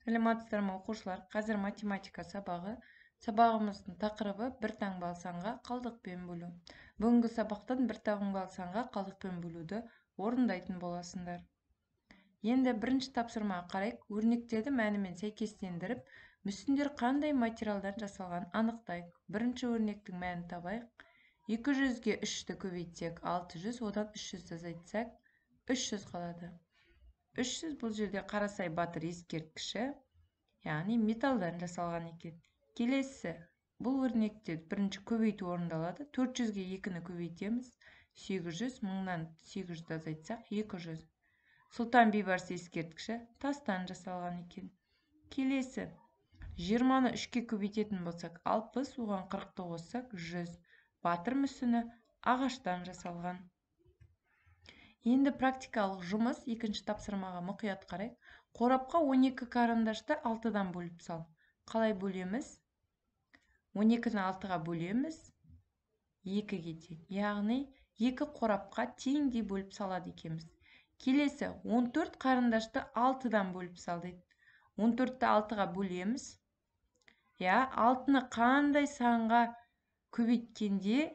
Саламатсыздар ма оқушылар? Қазір математика сабағы. Сабағымыздың тақырыбы бір таңбалы санға қалдықпен бөлу. Бүгінгі сабақтан бір таңбалы санға қалдықпен бөлуді орындайтын боласыңдар. Енді бірінші тапсырмаға қарайық. Өрнектерді мәнімен сәйкестендіріп, мүсіндер қандай материалдан жасалған анықтайық. Бірінші өрнектің мәнін табайық. 200-ге 3-ті көбейтсек 600, одан 300-ді азайтсақ 300 қалады. 300 бұл жерде Қарасай батыр ескерткіші, яғни металдан жасалған екен. Келесі, бұл өрнекте бірінші көбейту орындалады. 400-ге 2-ні көбейтеміз. 800, 1000-нан 800-ді азайтсақ 200. Сұлтан Бейбарыс ескерткіші тастан жасалған екен. Келесі, 20-ны 3-ке көбейтетін болсақ 60, оған 40-ты қоссақ 100. Батыр мүсіні ағаштан жасалған. Енді практикалық жұмыс екінші тапсырмаға мұқият қарайық. Қорапқа 12 карандашты 6-дан бөліп сал. Қалай бөлеміз? 12-ні 6-ға бөлеміз. 2-ге тең. Яғни 2 қорапқа теңдей бөліп салады екенбіз. Келесі 14 карандашты 6-дан бөліп сал дейді. 14-ті 6-ға бөлеміз. 6-ны қандай санға көбейткенде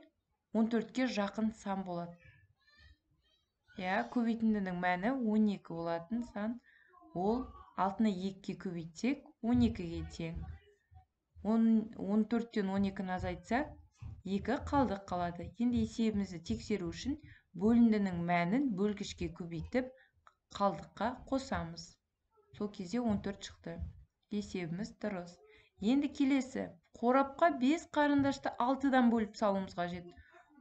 14-ке жақын сан болады. Көбейтіндінің мәні 12 болатын сан. Ол 6-ны 2-ке көбейтсек 12-ге тең. 14-тен 12-ні азайтсақ 2 қалдық қалады. Енді есебімізді тексеру үшін бөліндінің мәнін бөлгішке көбейтіп қалдыққа қосамыз. Сол кезде 14 шықты. Есебіміз дұрыс. Енді келесі, қорапқа 5 қарындашты 6-дан бөліп салуымыз қажет.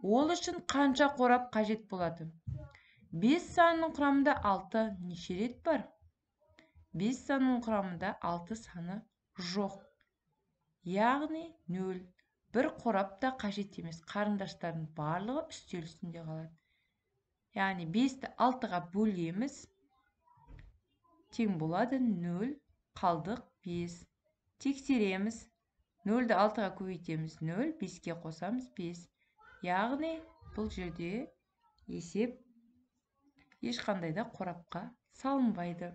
Ол үшін қанша қорап қажет болады? 5 санының құрамында 6 неше рет бар? 5 санының құрамында 6 саны жоқ. Яғни 0. Бір қорап та қажет емес. Қарындаштардың барлығы үстел үстінде қалады. Яғни 5-ті 6-ға бөлеміз. Тең болады 0, қалдық 5. Тексереміз. 0-ді 6-ға көбейтеміз 0, 5-ке қосамыз 5. Яғни бұл жерде есеп ешқандай да қорапқа салынбайды.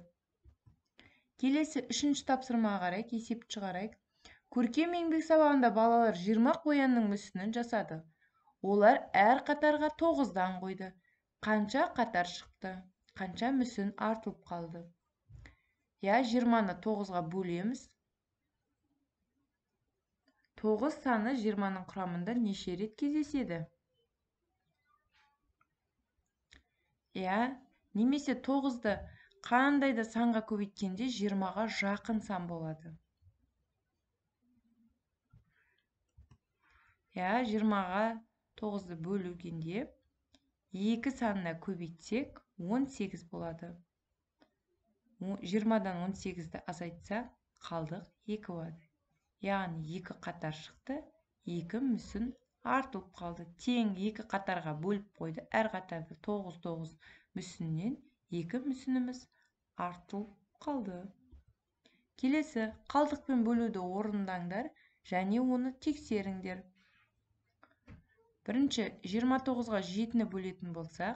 Келесі үшінші тапсырмаға қарайық, есеп шығарайық. Көркем еңбек сабағында балалар 20 қоянның мүсінін жасады. Олар әр қатарға 9-дан қойды. Қанша қатар шықты? Қанша мүсін артылып қалды? 20-ны 9-ға бөлеміз. 9 саны 20-ның құрамында неше рет кездеседі? Немесе 9-ды қандай да санға көбейткенде 20-ға жақын сан болады. 20-ға 9-ды бөлгенде 2 санына көбейтсек 18 болады. 20-дан 18-ді азайтсақ қалдық 2 болады. Яғни 2 қатар шықты, 2 мүсін артылып қалды. Тең 2 қатарға бөліп қойды. Әр қатарды 9-9 мүсіннен 2 мүсініміз артылып қалды. Келесі, қалдықпен бөлуді орындаңдар және оны тексеріңдер. Бірінші, 29-ға 7-ні бөлетін болсақ,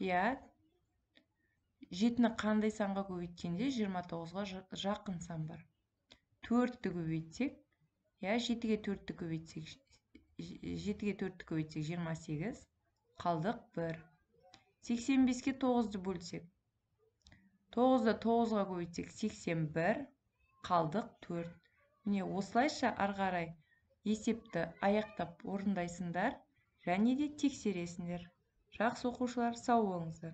7-ні қандай санға көбейткенде 29-ға жақын сан бар. 4-ті көбейтсек, 7-ге 4-ті көбейтсек 28, қалдық 1. 85-ке 9-ды бөлсек, 9-ды 9-ға көбейтсек 81, қалдық 4. Міне осылайша ары қарай есепті аяқтап орындайсыңдар және де тексересіңдер. Жақсы оқушылар, сау болыңыздар.